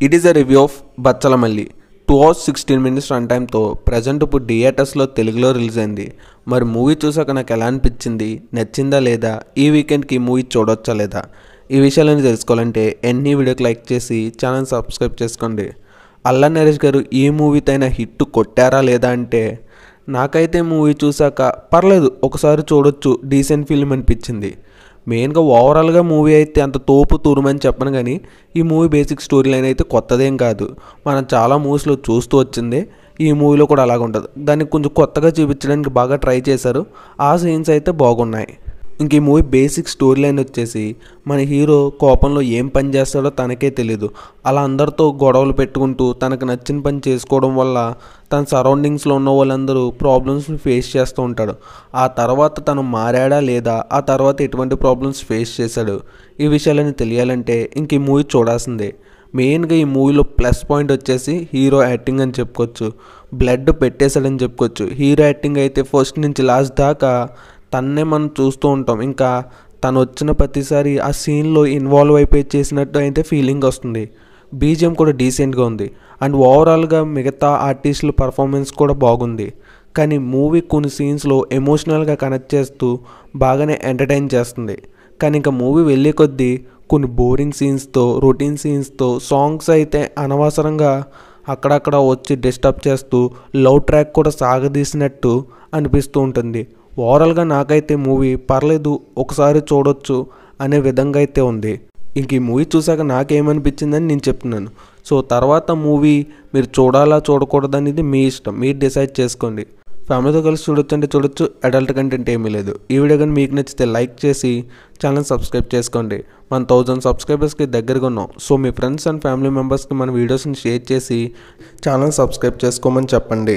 It is a review of Bachhalamalli 2 hours 16 minutes run టైంతో present ఇప్పుడు థియేటర్స్లో తెలుగులో రిలీజ్ అయింది. మరి మూవీ చూసాక నాకు ఎలా అనిపించింది, నచ్చిందా లేదా, ఈ వీకెండ్కి మూవీ చూడొచ్చా లేదా, ఈ విషయాలన్నీ తెలుసుకోవాలంటే ఎన్ని వీడియోకి లైక్ చేసి ఛానల్ సబ్స్క్రైబ్ చేసుకోండి. అల్లా నరేష్ గారు ఈ మూవీతో అయినా హిట్ కొట్టారా లేదా అంటే నాకైతే మూవీ చూసాక పర్లేదు, ఒకసారి చూడొచ్చు, డీసెంట్ ఫిల్మ్ అనిపించింది. మెయిన్గా ఓవరాల్గా మూవీ అయితే అంత తోపు తూరుమని చెప్పను, కానీ ఈ మూవీ బేసిక్ స్టోరీ లైన్ అయితే కొత్తదేం కాదు, మనం చాలా మూవీస్లో చూస్తూ వచ్చింది. ఈ మూవీలో కూడా అలాగ ఉంటుంది. దాన్ని కొంచెం కొత్తగా చూపించడానికి బాగా ట్రై చేశారు. ఆ సీన్స్ అయితే బాగున్నాయి. ఇంక ఈ మూవీ బేసిక్ స్టోరీ లైన్ వచ్చేసి మన హీరో కోపంలో ఏం పని చేస్తాడో తనకే తెలీదు. అలా అందరితో గొడవలు పెట్టుకుంటూ తనకు నచ్చిన పని చేసుకోవడం వల్ల తన సరౌండింగ్స్లో ఉన్న వాళ్ళందరూ ప్రాబ్లమ్స్ని ఫేస్ చేస్తూ ఉంటాడు. ఆ తర్వాత తను మారాడా లేదా, ఆ తర్వాత ఎటువంటి ప్రాబ్లమ్స్ ఫేస్ చేశాడు, ఈ విషయాలన్నీ తెలియాలంటే ఇంక ఈ మూవీ చూడాల్సిందే. మెయిన్గా ఈ మూవీలో ప్లస్ పాయింట్ వచ్చేసి హీరో యాక్టింగ్ అని చెప్పుకోవచ్చు. బ్లడ్ పెట్టేశాడని చెప్పుకోవచ్చు. హీరో యాక్టింగ్ అయితే ఫస్ట్ నుంచి లాస్ట్ దాకా తన్నే మనం చూస్తూ ఉంటాం. ఇంకా తను వచ్చిన ప్రతిసారి ఆ సీన్లో ఇన్వాల్వ్ అయిపోయి చేసినట్టు అయితే ఫీలింగ్ వస్తుంది. బీజిఎం కూడా డీసెంట్గా ఉంది. అండ్ ఓవరాల్గా మిగతా ఆర్టిస్టుల పర్ఫార్మెన్స్ కూడా బాగుంది. కానీ మూవీ కొన్ని సీన్స్లో ఎమోషనల్గా కనెక్ట్ చేస్తూ బాగానే ఎంటర్టైన్ చేస్తుంది. కానీ ఇంకా మూవీ వెళ్ళే కొద్దీ కొన్ని బోరింగ్ సీన్స్తో, రొటీన్ సీన్స్తో, సాంగ్స్ అయితే అనవసరంగా అక్కడక్కడ వచ్చి డిస్టర్బ్ చేస్తూ లవ్ ట్రాక్ కూడా సాగదీసినట్టు అనిపిస్తూ ఉంటుంది. ఓవరాల్గా నాకైతే మూవీ పర్లేదు, ఒకసారి చూడొచ్చు అనే విధంగా అయితే ఉంది. ఇంక ఈ మూవీ చూసాక నాకేమనిపించిందని నేను చెప్తున్నాను. సో తర్వాత మూవీ మీరు చూడాలా చూడకూడదనేది మీ ఇష్టం, మీరు డిసైడ్ చేసుకోండి. ఫ్యామిలీతో కలిసి చూడొచ్చు అంటే చూడొచ్చు, అడల్ట్ కంటెంట్ ఏమీ లేదు. ఈ వీడియో కానీ మీకు నచ్చితే లైక్ చేసి ఛానల్ సబ్స్క్రైబ్ చేసుకోండి. మన 1000 సబ్స్క్రైబర్స్కి దగ్గరగా ఉన్నాం. So me friends and family మెంబర్స్కి మన వీడియోస్ని షేర్ చేసి ఛానల్ సబ్స్క్రైబ్ చేసుకోమని చెప్పండి.